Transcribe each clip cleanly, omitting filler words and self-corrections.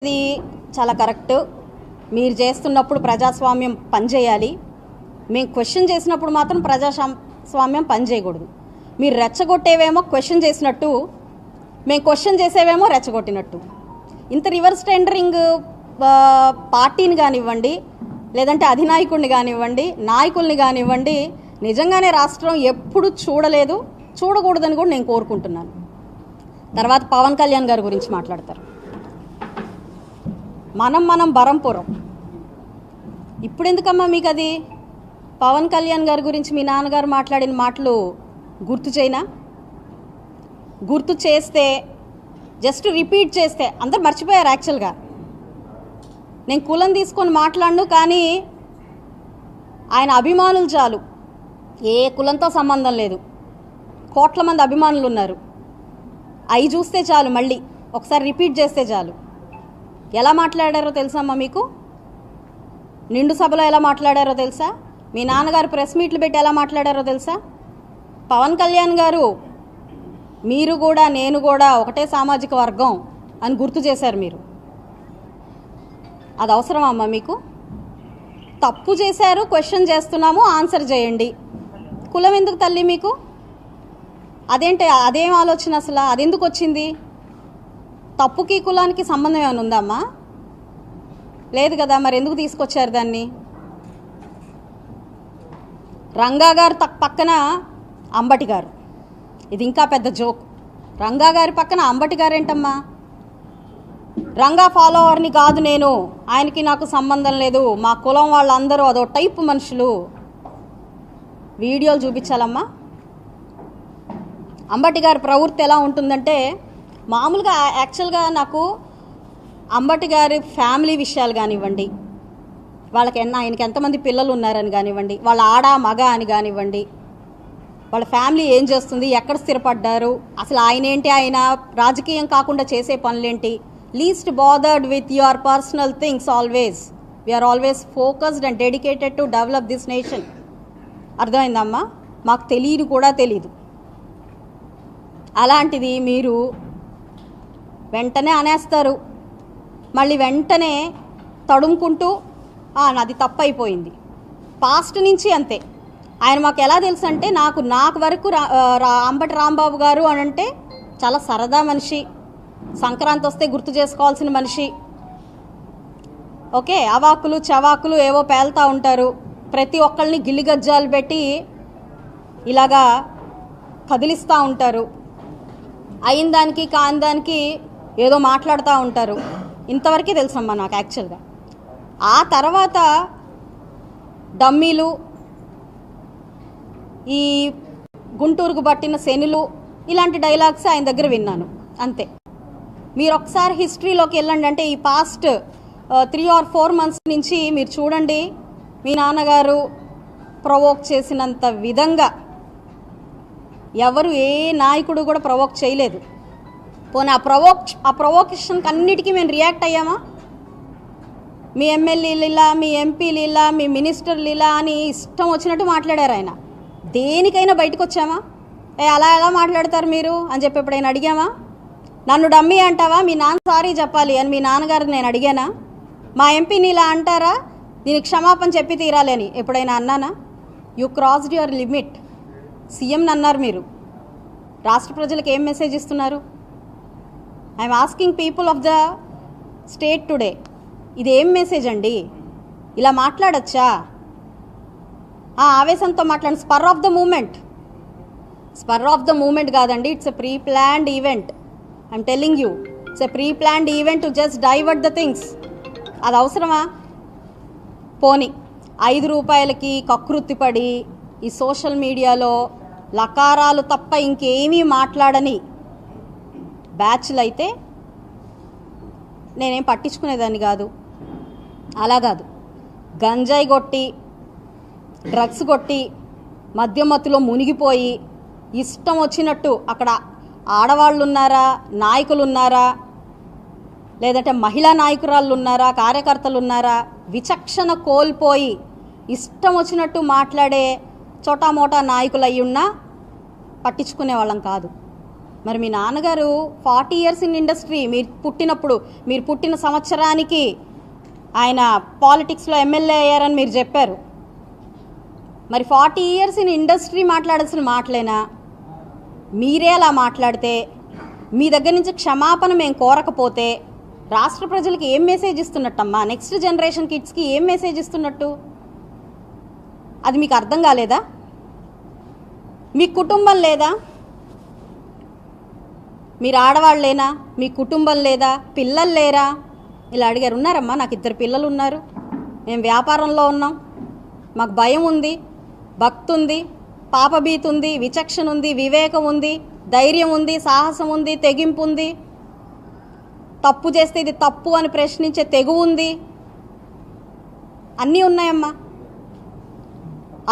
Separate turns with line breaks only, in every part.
ఇది చాలా కరెక్ట్. మీరు చేస్తున్నప్పుడు ప్రజాస్వామ్యం పనిచేయాలి. మేము క్వశ్చన్ చేసినప్పుడు మాత్రం ప్రజాస్వామ్యం పనిచేయకూడదు. మీరు రెచ్చగొట్టేవేమో క్వశ్చన్ చేసినట్టు, మేము క్వశ్చన్ చేసేవేమో రెచ్చగొట్టినట్టు. ఇంత రివర్స్ టెండరింగ్ పార్టీని కానివ్వండి, లేదంటే అధినాయకుడిని కానివ్వండి, నాయకుల్ని కానివ్వండి, నిజంగానే రాష్ట్రం ఎప్పుడు చూడలేదు, చూడకూడదని కూడా నేను కోరుకుంటున్నాను. తర్వాత పవన్ కళ్యాణ్ గారి గురించి మాట్లాడతారు. మనం బరంపురం. ఇప్పుడు ఎందుకమ్మా మీకు అది? పవన్ కళ్యాణ్ గారి గురించి మీ నాన్నగారు మాట్లాడిన మాటలు గుర్తు చేయనా? గుర్తు చేస్తే, జస్ట్ రిపీట్ చేస్తే అందరు మర్చిపోయారు. యాక్చువల్గా నేను కులం తీసుకొని మాట్లాడను, కానీ ఆయన అభిమానులు చాలు, ఏ కులంతో సంబంధం లేదు, కోట్ల మంది అభిమానులు ఉన్నారు. అవి చూస్తే చాలు, మళ్ళీ ఒకసారి రిపీట్ చేస్తే చాలు. ఎలా మాట్లాడారో తెలుసమ్మా మీకు? నిండు సభలో ఎలా మాట్లాడారో తెలుసా? మీ నాన్నగారు ప్రెస్ మీట్లు పెట్టి ఎలా మాట్లాడారో తెలుసా? పవన్ కళ్యాణ్ గారు మీరు కూడా నేను కూడా ఒకటే సామాజిక వర్గం అని గుర్తు చేశారు మీరు. అది అవసరమా అమ్మా మీకు? తప్పు చేశారు, క్వశ్చన్ చేస్తున్నాము, ఆన్సర్ చేయండి. కులం ఎందుకు తల్లి మీకు? అదేంటి, అదేం ఆలోచన అసలు? అది ఎందుకు వచ్చింది? తప్పుకి కులానికి సంబంధం ఏమైనా ఉందమ్మా? లేదు కదా, మరి ఎందుకు తీసుకొచ్చారు దాన్ని? రంగా గారు పక్కన అంబటి గారు, ఇది ఇంకా పెద్ద జోక్. రంగా గారి పక్కన అంబటి గారు ఏంటమ్మా? రంగా ఫాలోవర్ని కాదు నేను, ఆయనకి నాకు సంబంధం లేదు, మా కులం వాళ్ళందరూ అదో టైప్ మనుషులు. వీడియోలు చూపించాలమ్మా. అంబటి గారి ప్రవృత్తి ఎలా ఉంటుందంటే, మామూలుగా యాక్చువల్గా నాకు అంబటి గారి ఫ్యామిలీ విషయాలు కానివ్వండి, ఆయనకి ఎంతమంది పిల్లలు ఉన్నారని కానివ్వండి, వాళ్ళ ఆడ మగ అని కానివ్వండి, వాళ్ళ ఫ్యామిలీ ఏం చేస్తుంది, ఎక్కడ స్థిరపడ్డారు, అసలు ఆయన ఏంటి, ఆయన రాజకీయం కాకుండా చేసే పనులేంటి, least bothered with your personal things. Always we are always focused and dedicated to develop this nation. అర్థమైందమ్మా? మాకు తెలియదు కూడా తెలీదు. అలాంటిది మీరు వెంటనే అనేస్తారు, మళ్ళీ వెంటనే తడుముకుంటూ నాది తప్పు అయిపోయింది. పాస్ట్ నుంచి అంతే. ఆయన మాకు ఎలా తెలుసు అంటే, నాకు వరకు అంబటి రాంబాబు గారు అని అంటే చాలా సరదా మనిషి, సంక్రాంతి వస్తే గుర్తు చేసుకోవాల్సిన మనిషి. ఓకే, అవాకులు చవాకులు ఏవో పేలుతూ ఉంటారు, ప్రతి ఒక్కళ్ళని గిల్లిగజ్జాలు పెట్టి ఇలాగా కదిలిస్తూ ఉంటారు, అయిన దానికి కాని దానికి ఏదో మాట్లాడుతూ ఉంటారు. ఇంతవరకే తెలుసమ్మా నాకు యాక్చువల్గా. ఆ తర్వాత డమ్మీలు, ఈ గుంటూరుకు పట్టిన శనులు, ఇలాంటి డైలాగ్స్ ఆయన దగ్గర విన్నాను అంతే. మీరు ఒకసారి హిస్టరీలోకి వెళ్ళండి, అంటే ఈ పాస్ట్ 3 or 4 months నుంచి మీరు చూడండి, మీ నాన్నగారు ప్రొవోక్ చేసినంత విధంగా ఎవరు ఏ నాయకుడు కూడా ప్రొవోక్ చేయలేదు. పోనీ ఆ ప్రొవోకేషన్కి అన్నిటికీ మేము రియాక్ట్ అయ్యామా? మీ ఎమ్మెల్యేలు ఇలా, మీ ఎంపీలు ఇలా, మీ మినిస్టర్లు ఇలా అని ఇష్టం వచ్చినట్టు మాట్లాడారు. ఆయన దేనికైనా బయటకు వచ్చామా? అలా ఎలా మాట్లాడతారు మీరు అని చెప్పి ఎప్పుడైనా అడిగామా? నన్ను డమ్మీ అంటావా, మీ నాన్న సారీ చెప్పాలి అని మీ నాన్నగారిని నేను అడిగానా? మా ఎంపీని ఇలా అంటారా, దీనికి క్షమాపణ చెప్పి తీరాలి అని ఎప్పుడైనా అన్నానా? You crossed your limit. సీఎంని అన్నారు మీరు, రాష్ట్ర ప్రజలకు ఏం మెసేజ్ ఇస్తున్నారు? I'm asking people of the state today, ఇది ఏం మెసేజ్ అండి? ఇలా మాట్లాడచ్చా? ఆవేశంతో మాట్లాడండి. స్పర్ ఆఫ్ ద మూమెంట్ కాదండి, it's a pre planned event. I'm telling you, it's a pre planned event to just divert the things. అది అవసరమా? పోనీ 5 రూపాయలకి కకృత్తిపడి ఈ సోషల్ మీడియాలో లకారాలు తప్ప ఇంకేమీ మాట్లాడని బ్యాచ్లు అయితే నేనేం పట్టించుకునేదాన్ని కాదు. అలా కాదు, గంజాయి కొట్టి, డ్రగ్స్ కొట్టి, మద్యమత్తులో మునిగిపోయి ఇష్టం వచ్చినట్టు అక్కడ ఆడవాళ్ళు ఉన్నారా, నాయకులు ఉన్నారా, లేదంటే మహిళా నాయకురాళ్ళు ఉన్నారా, కార్యకర్తలు ఉన్నారా, విచక్షణ కోల్పోయి ఇష్టం వచ్చినట్టు మాట్లాడే చోటామోటా నాయకులు అయ్యున్నా పట్టించుకునే వాళ్ళం కాదు. మరి మీ నాన్నగారు 40 ఇయర్స్ ఇన్ ఇండస్ట్రీ, మీరు పుట్టిన సంవత్సరానికి ఆయన పాలిటిక్స్లో ఎమ్మెల్యే అయ్యారని మీరు చెప్పారు. మరి 40 ఇయర్స్ ఇన్ ఇండస్ట్రీ మాట్లాడాల్సిన మాటలేనా? మీరే అలా మాట్లాడితే, మీ దగ్గర నుంచి క్షమాపణ మేము కోరకపోతే రాష్ట్ర ప్రజలకి ఏం మెసేజ్ ఇస్తున్నట్టమ్మా? నెక్స్ట్ జనరేషన్ కిడ్స్కి ఏం మెసేజ్ ఇస్తున్నట్టు? అది మీకు అర్థం కాలేదా? మీ కుటుంబం లేదా? మీరు ఆడవాళ్ళేనా? మీ కుటుంబం లేదా? పిల్లలు లేరా? ఇలా అడిగారు. ఉన్నారమ్మా, నాకు 2 పిల్లలు ఉన్నారు. మేము వ్యాపారంలో ఉన్నాం. మాకు భయం ఉంది, భక్తి ఉంది, పాపభీతి ఉంది, విచక్షణ ఉంది, వివేకం ఉంది, ధైర్యం ఉంది, సాహసం ఉంది, తెగింపు ఉంది. తప్పు చేస్తే ఇది తప్పు అని ప్రశ్నించే తెగువ ఉంది. అన్నీ ఉన్నాయమ్మా.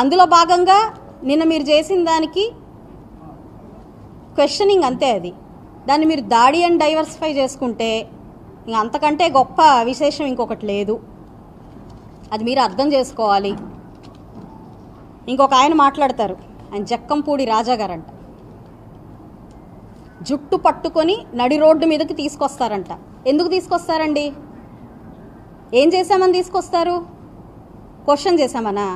అందులో భాగంగా నిన్న మీరు చేసిన దానికి క్వశ్చనింగ్, అంతే. అది దాన్ని మీరు దాడి అండ్ డైవర్సిఫై చేసుకుంటే ఇంక అంతకంటే గొప్ప విశేషం ఇంకొకటి లేదు. అది మీరు అర్థం చేసుకోవాలి. ఇంకొక ఆయన మాట్లాడతారు, ఆయన జక్కంపూడి రాజా గారంట. జుట్టు పట్టుకొని నడి రోడ్డు మీదకి తీసుకొస్తారంట. ఎందుకు తీసుకొస్తారండి? ఏం చేశామని తీసుకొస్తారు? క్వశ్చన్ చేశామనా?